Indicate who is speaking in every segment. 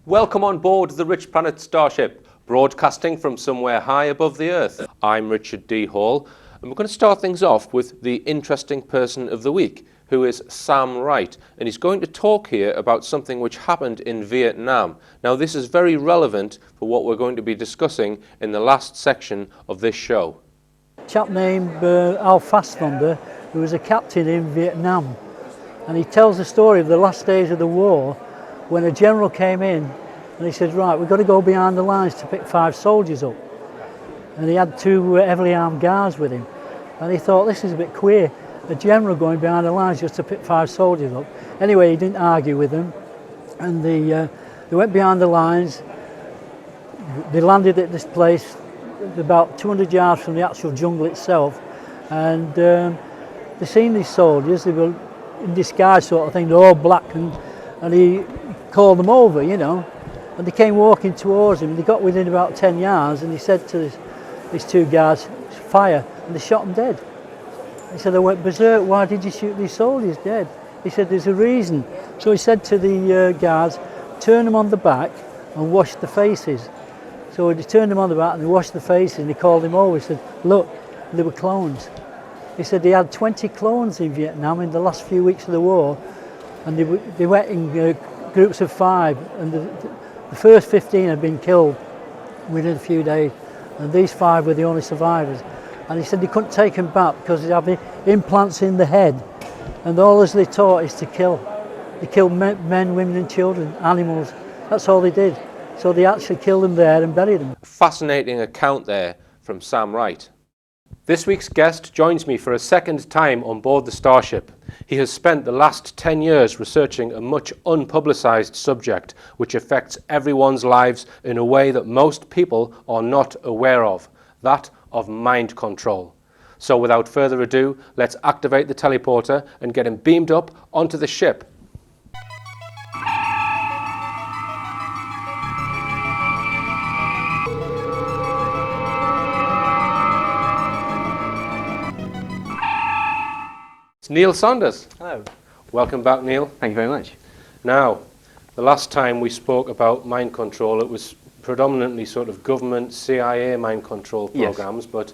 Speaker 1: Welcome on board the Rich Planet Starship, broadcasting from somewhere high above the Earth. I'm Richard D. Hall, and we're going to start things off with the interesting person of the week, who is Sam Wright, and he's going to talk here about something which happened in Vietnam. Now, this is very relevant for what we're going to be discussing in the last section of this show.
Speaker 2: A chap named Al Fassbender, who was a captain in Vietnam, and he tells the story of the last days of the war when a general came in and he said, right, we've got to go behind the lines to pick 5 soldiers up. And he had 2 heavily armed guards with him. And he thought, this is a bit queer, a general going behind the lines just to pick 5 soldiers up. Anyway, he didn't argue with them, and they went behind the lines. They landed at this place about 200 yards from the actual jungle itself, and they seen these soldiers. They were in disguise sort of thing, they're all black, and he called them over, you know, and they came walking towards him. They got within about 10 yards, and he said to these 2 guards, fire, and they shot them dead. He said, I went berserk, why did you shoot these soldiers dead? He said, there's a reason. So he said to the guards, turn them on the back and wash the faces. So he turned them on the back and they washed the faces, and he called him over. He said, look, they were clones. He said they had 20 clones in Vietnam in the last few weeks of the war, and they went in groups of 5, and the first 15 had been killed within a few days, and these 5 were the only survivors. And he said they couldn't take them back because they have implants in the head, and all as they taught is to kill. They killed men, women and children, animals. That's all they did. So they actually killed them there and buried them.
Speaker 1: Fascinating account there from Sam Wright. This week's guest joins me for a second time on board the Starship. He has spent the last 10 years researching a much unpublicised subject which affects everyone's lives in a way that most people are not aware of, that of mind control. So without further ado, let's activate the teleporter and get him beamed up onto the ship. Neil Saunders.
Speaker 3: Hello.
Speaker 1: Welcome back, Neil.
Speaker 3: Thank you very much.
Speaker 1: Now, the last time we spoke about mind control, it was predominantly sort of government, CIA mind control programs, yes. But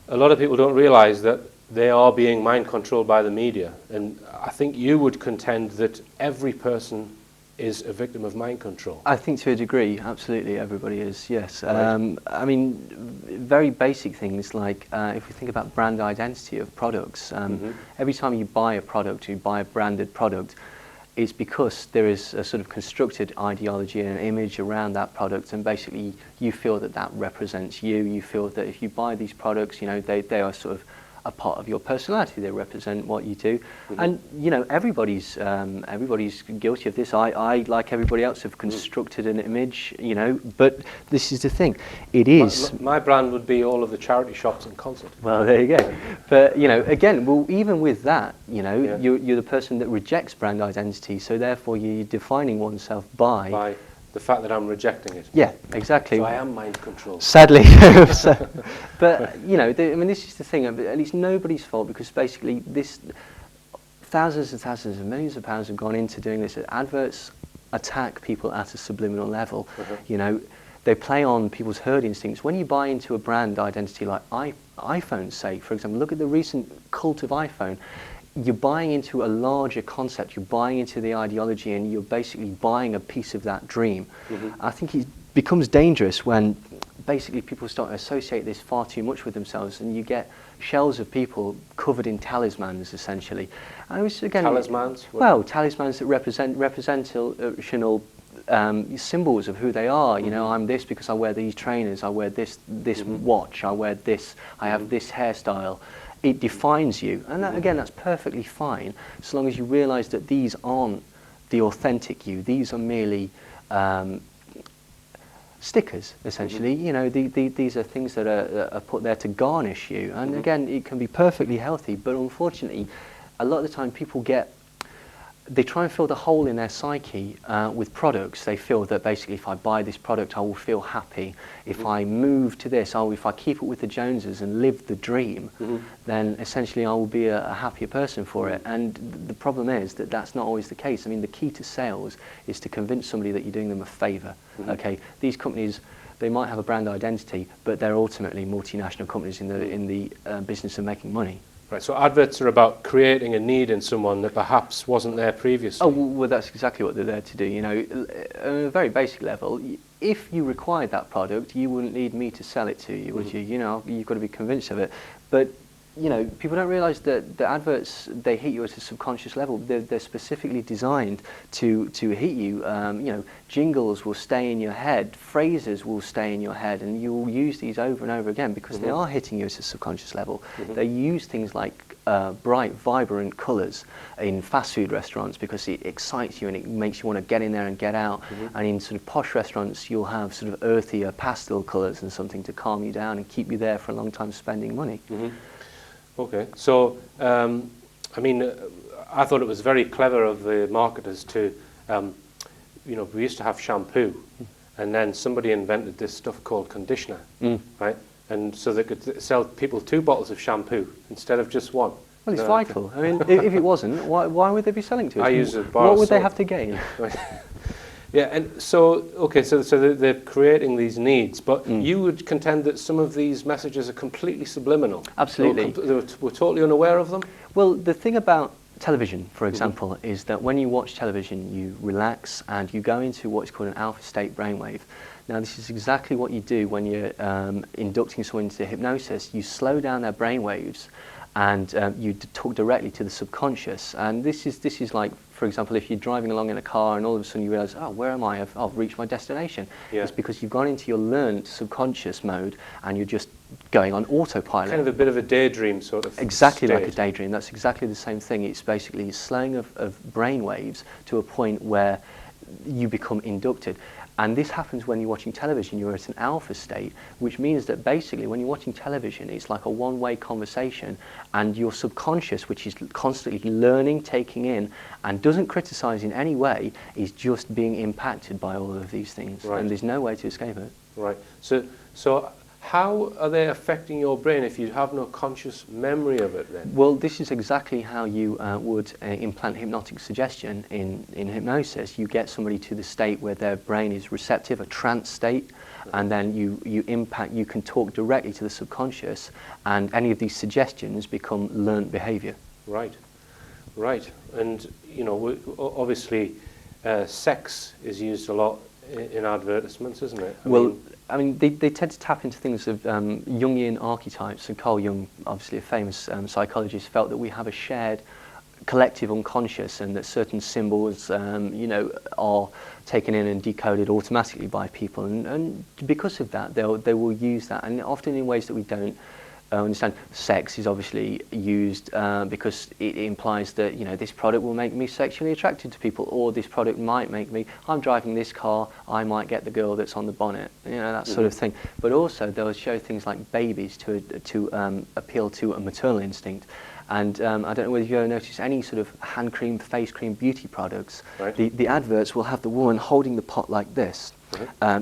Speaker 1: a lot of people don't realise that they are being mind controlled by the media. And I think you would contend that every person is a victim of mind control.
Speaker 3: I think to a degree, absolutely, everybody is, yes.
Speaker 1: Right.
Speaker 3: I mean, very basic things like if we think about brand identity of products, every time you buy a product, you buy a branded product, it's because there is a sort of constructed ideology and an image around that product, and basically you feel that that represents you. You feel that if you buy these products, you know, they are sort of a part of your personality. They represent what you do, and you know, everybody's guilty of this. I like everybody else have constructed an image, you know. But this is the thing, it is.
Speaker 1: My brand would be all of the charity shops and concerts.
Speaker 3: Well, there you go. But you know, again, well, even with that, you know, you're the person that rejects brand identity. So therefore, you're defining oneself by
Speaker 1: the fact that I'm rejecting it.
Speaker 3: Yeah, exactly.
Speaker 1: So I am mind controlled.
Speaker 3: Sadly. But, you know, I mean, this is the thing, at least nobody's fault, because basically this, thousands and thousands and millions of pounds have gone into doing this. Adverts attack people at a subliminal level. You know, they play on people's herd instincts. When you buy into a brand identity like iPhone's sake, for example, look at the recent cult of iPhone. You're buying into a larger concept, you're buying into the ideology, and you're basically buying a piece of that dream. I think it becomes dangerous when basically people start to associate this far too much with themselves, and you get shells of people covered in talismans, essentially. And it was, again,
Speaker 1: talismans?
Speaker 3: Well, talismans that representational symbols of who they are. You know, I'm this because I wear these trainers, I wear this watch, I wear this, I have this hairstyle. It defines you, and that, again, that's perfectly fine, so long as you realise that these aren't the authentic you. These are merely stickers, essentially. You know, these are things that are put there to garnish you, and again, it can be perfectly healthy, but unfortunately, a lot of the time people get they try and fill the hole in their psyche with products. They feel that basically if I buy this product, I will feel happy. If I move to this, if I keep up with the Joneses and live the dream, then essentially I will be a happier person for it. And the problem is that that's not always the case. I mean, the key to sales is to convince somebody that you're doing them a favour. Okay, these companies, they might have a brand identity, but they're ultimately multinational companies in the business of making money.
Speaker 1: Right, so adverts are about creating a need in someone that perhaps wasn't there previously.
Speaker 3: Oh, well, that's exactly what they're there to do. You know, on a very basic level, if you required that product, you wouldn't need me to sell it to you, would you? You know, you've got to be convinced of it. But, you know, people don't realise that the adverts, they hit you at a subconscious level. They're specifically designed to hit you. You know, jingles will stay in your head, phrases will stay in your head, and you will use these over and over again because they are hitting you at a subconscious level. They use things like bright, vibrant colours in fast food restaurants because it excites you and it makes you want to get in there and get out. And in sort of posh restaurants, you'll have sort of earthier pastel colours and something to calm you down and keep you there for a long time spending money.
Speaker 1: Okay, so I mean, I thought it was very clever of the marketers to, you know, we used to have shampoo, and then somebody invented this stuff called conditioner, right? And so they could sell people 2 bottles of shampoo instead of just one.
Speaker 3: Well, it's vital. I mean, if it wasn't, why would they be selling to us?
Speaker 1: I use a bar
Speaker 3: What
Speaker 1: of
Speaker 3: would they
Speaker 1: soap.
Speaker 3: have to gain?
Speaker 1: Yeah, and so, okay, so they're creating these needs, but you would contend that some of these messages are completely subliminal.
Speaker 3: Absolutely.
Speaker 1: We're totally unaware of them?
Speaker 3: Well, the thing about television, for example, is that when you watch television, you relax and you go into what's called an alpha state brainwave. Now, this is exactly what you do when you're inducting someone into hypnosis. You slow down their brainwaves and you talk directly to the subconscious. And this is like, for example, if you're driving along in a car and all of a sudden you realise, oh, where am I? I've reached my destination.
Speaker 1: Yeah.
Speaker 3: It's because you've gone into your learned subconscious mode and you're just going on autopilot.
Speaker 1: Kind of a bit of a daydream sort of
Speaker 3: Exactly
Speaker 1: state.
Speaker 3: like a daydream. That's exactly the same thing. It's basically a slowing of brain waves to a point where you become inducted. And this happens when you're watching television. You're at an alpha state, which means that basically when you're watching television, it's like a one-way conversation, and your subconscious, which is constantly learning, taking in, and doesn't criticize in any way, is just being impacted by all of these things.
Speaker 1: Right.
Speaker 3: And there's no way to escape it.
Speaker 1: Right. So how are they affecting your brain if you have no conscious memory of it then?
Speaker 3: Well, this is exactly how you would implant hypnotic suggestion in hypnosis. You get somebody to the state where their brain is receptive, a trance state, and then you can talk directly to the subconscious, and any of these suggestions become learned behavior.
Speaker 1: Right. Right. And, you know, obviously sex is used a lot in advertisements, isn't it?
Speaker 3: I mean, they tend to tap into things of Jungian archetypes, and Carl Jung, obviously a famous psychologist, felt that we have a shared collective unconscious, and that certain symbols, you know, are taken in and decoded automatically by people, and because of that, they will use that, and often in ways that we don't understand. Sex is obviously used because it implies that, you know, this product will make me sexually attracted to people, or this product might make me, I'm driving this car, I might get the girl that's on the bonnet, you know, that sort of thing. But also they'll show things like babies to appeal to a maternal instinct. And I don't know whether you've ever noticed any sort of hand cream, face cream, beauty products. Right. The adverts will have the woman holding the pot like this,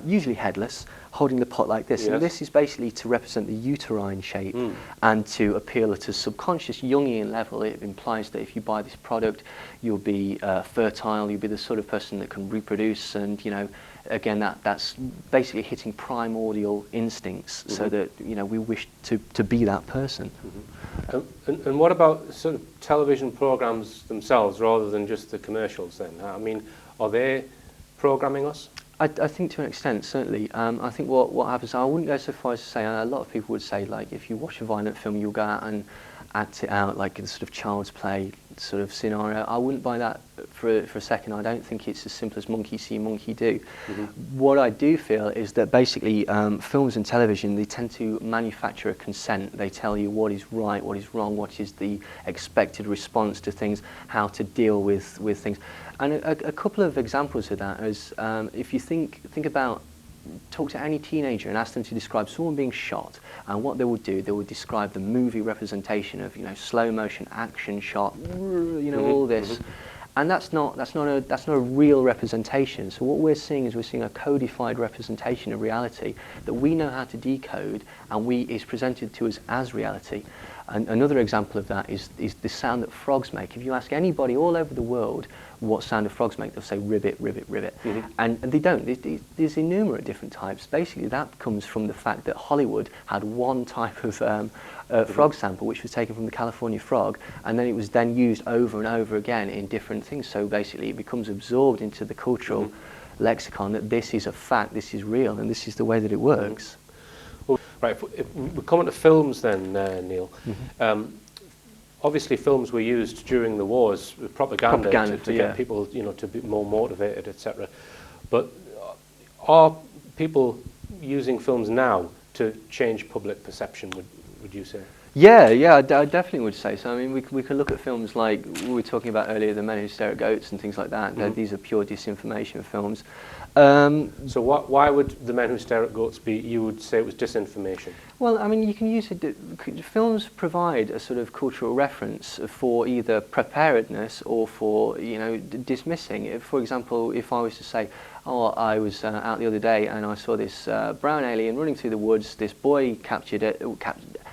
Speaker 3: usually headless, holding the pot like this. Yes. And this is basically to represent the uterine shape and to appeal at a subconscious Jungian level. It implies that if you buy this product, you'll be fertile, you'll be the sort of person that can reproduce, and, you know, again, that's basically hitting primordial instincts, so that, you know, we wish to be that person.
Speaker 1: And what about sort of television programs themselves, rather than just the commercials then? I mean, are they programming us?
Speaker 3: I think to an extent, certainly. I think what happens, I wouldn't go so far as to say, a lot of people would say, like, if you watch a violent film, you'll go out and act it out like a sort of child's play sort of scenario. I wouldn't buy that for a second. I don't think it's as simple as monkey see, monkey do. What I do feel is that basically films and television, they tend to manufacture a consent. They tell you what is right, what is wrong, what is the expected response to things, how to deal with things. And a couple of examples of that is, if you think about, talk to any teenager and ask them to describe someone being shot, and what they would do, they would describe the movie representation of, you know, slow motion action shot, you know, all this. And that's not a real representation. So what we're seeing is a codified representation of reality that we know how to decode, and is presented to us as reality. And another example of that is the sound that frogs make. If you ask anybody all over the world what sound do frogs make, they'll say ribbit, ribbit, ribbit.
Speaker 1: Mm-hmm.
Speaker 3: And they don't. There's innumerable different types. Basically, that comes from the fact that Hollywood had one type of frog sample, which was taken from the California frog, and then it was then used over and over again in different things. So basically, it becomes absorbed into the cultural lexicon that this is a fact, this is real, and this is the way that it works.
Speaker 1: Well, right, if we come on to films then, Neil. Obviously, films were used during the wars, propaganda to get people, to be more motivated, etc. But are people using films now to change public perception? Would you say?
Speaker 3: Yeah, I definitely would say so. I mean, we can look at films like we were talking about earlier, The Men Who Stare at Goats and things like that. These are pure disinformation films.
Speaker 1: So why would The Men Who Stare at Goats be, you would say it was disinformation?
Speaker 3: Well, I mean, you can use it. Films provide a sort of cultural reference for either preparedness or for, dismissing. For example, if I was to say, oh, I was out the other day and I saw this brown alien running through the woods, this boy captured it,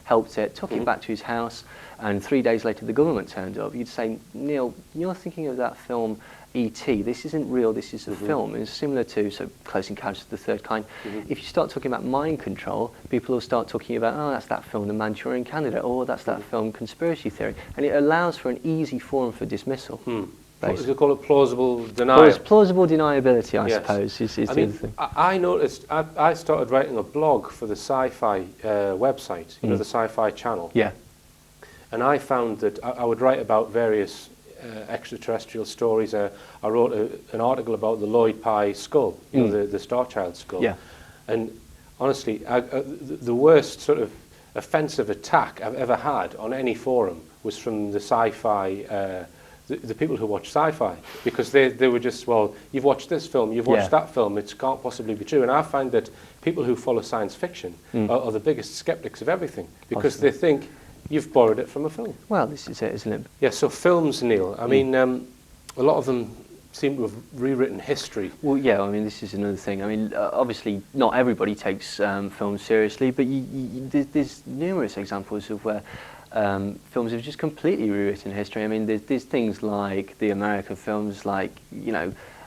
Speaker 3: helped it, took it back to his house, and 3 days later the government turned up, you'd say, Neil, you're thinking of that film E.T. This isn't real, this is a film. It's similar to Close Encounters of the Third Kind. If you start talking about mind control, people will start talking about, oh, that's that film, The Manchurian Candidate, or that's that film, Conspiracy Theory. And it allows for an easy forum for dismissal.
Speaker 1: They call it plausible denial.
Speaker 3: Plausible deniability, I suppose, is the other thing.
Speaker 1: I noticed, I started writing a blog for the sci-fi website, the Sci-Fi Channel.
Speaker 3: Yeah.
Speaker 1: And I found that I would write about various extraterrestrial stories. I wrote an article about the Lloyd Pye skull, the Star Child skull. Yeah. And honestly, the worst sort of offensive attack I've ever had on any forum was from the sci-fi the people who watch sci-fi, because they were just, well, you've watched this film, you've watched that film, it can't possibly be true. And I find that people who follow science fiction are the biggest skeptics of everything, because they think you've borrowed it from a film.
Speaker 3: Well, this is it, isn't it?
Speaker 1: Yeah, so films, Neil, I mean, a lot of them seem to have rewritten history.
Speaker 3: Well, yeah, I mean, this is another thing. I mean, obviously, not everybody takes films seriously, but there's numerous examples of where films have just completely rewritten history. I mean, there's things like the American films, like,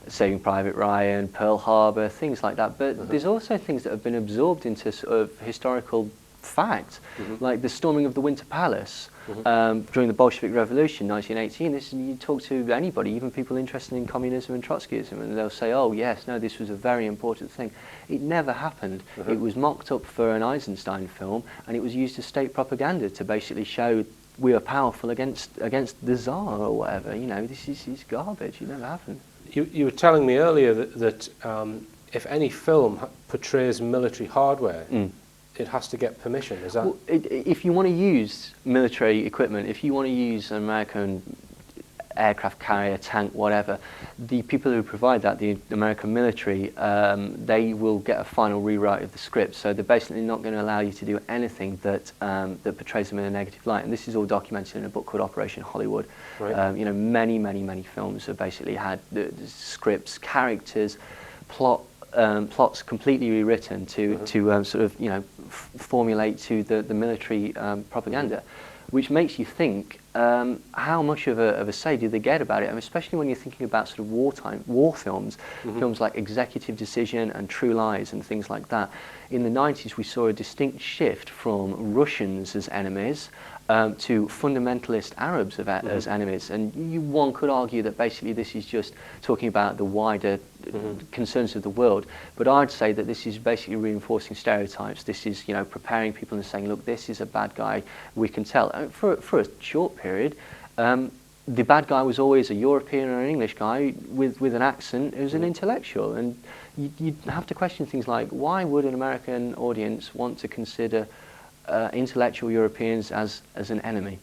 Speaker 3: Saving Private Ryan, Pearl Harbor, things like that. But there's also things that have been absorbed into sort of historical fact, like the storming of the Winter Palace during the Bolshevik Revolution, 1918. You talk to anybody, even people interested in communism and Trotskyism, and they'll say, oh yes, no, this was a very important thing. It never happened. It was mocked up for an Eisenstein film, and it was used as state propaganda to basically show we are powerful against the Tsar or whatever. This is garbage. It never happened.
Speaker 1: You were telling me earlier that if any film portrays military hardware, it has to get permission. Is that? Well,
Speaker 3: if you want to use military equipment, if you want to use an American aircraft carrier, tank, whatever, the people who provide that, the American military, they will get a final rewrite of the script. So they're basically not going to allow you to do anything that portrays them in a negative light. And this is all documented in a book called Operation Hollywood. Right. Many films have basically had the scripts, characters, plots completely rewritten to sort of formulate to the military propaganda, which makes you think how much of a say do they get about it? I mean, especially when you're thinking about sort of war films, films like Executive Decision and True Lies and things like that. In the 90s, we saw a distinct shift from Russians as enemies to fundamentalist Arabs as enemies. And one could argue that basically this is just talking about the wider concerns of the world. But I'd say that this is basically reinforcing stereotypes. This is, preparing people and saying, look, this is a bad guy. We can tell. For a short period, the bad guy was always a European or an English guy with an accent who's an intellectual. And you'd have to question things like, why would an American audience want to consider intellectual Europeans as an enemy?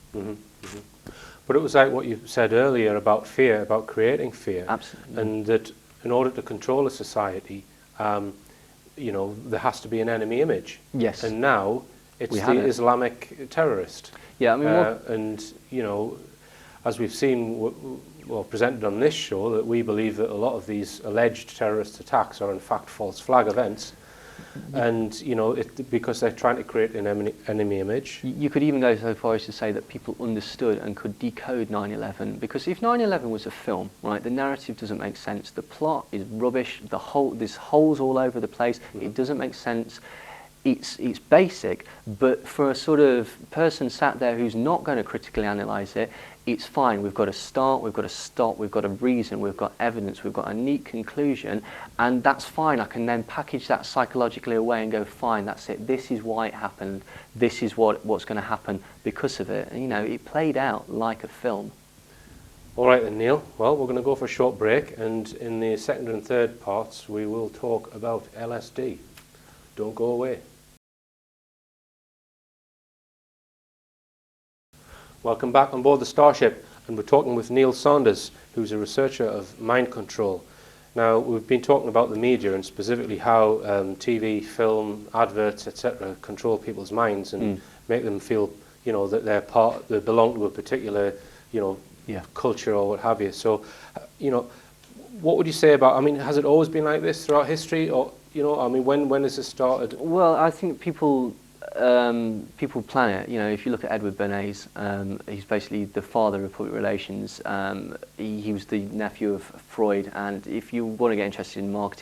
Speaker 1: But it was like what you said earlier about fear, about creating fear.
Speaker 3: Absolutely.
Speaker 1: And that in order to control a society, there has to be an enemy image.
Speaker 3: Yes.
Speaker 1: And now it's the Islamic terrorist.
Speaker 3: Yeah, I mean,
Speaker 1: and as we've seen well, presented on this show that we believe that a lot of these alleged terrorist attacks are in fact false flag events. And, you know, because they're trying to create an enemy image.
Speaker 3: You could even go so far as to say that people understood and could decode 9/11, because if 9/11 was a film, right, the narrative doesn't make sense, the plot is rubbish, there's holes all over the place, it doesn't make sense. It's basic, but for a sort of person sat there who's not going to critically analyse it, it's fine. We've got a start, we've got a stop, we've got a reason, we've got evidence, we've got a neat conclusion, and that's fine. I can then package that psychologically away and go, fine, that's it. This is why it happened. This is what's going to happen because of it. And, you know, it played out like a film.
Speaker 1: All right then, Neil. Well, we're going to go for a short break, and in the second and third parts, we will talk about LSD. Don't go away. Welcome back on board the Starship, and we're talking with Neil Saunders, who's a researcher of mind control. Now, we've been talking about the media and specifically how TV, film, adverts, etc. control people's minds and make them feel, you know, that they belong to a particular, you know, culture or what have you. So, you know, what would you say about, I mean, has it always been like this throughout history, or, you know, I mean, when has it started?
Speaker 3: Well, I think people plan it. You know, if you look at Edward Bernays, he's basically the father of public relations. He was the nephew of Freud, and if you want to get interested in marketing,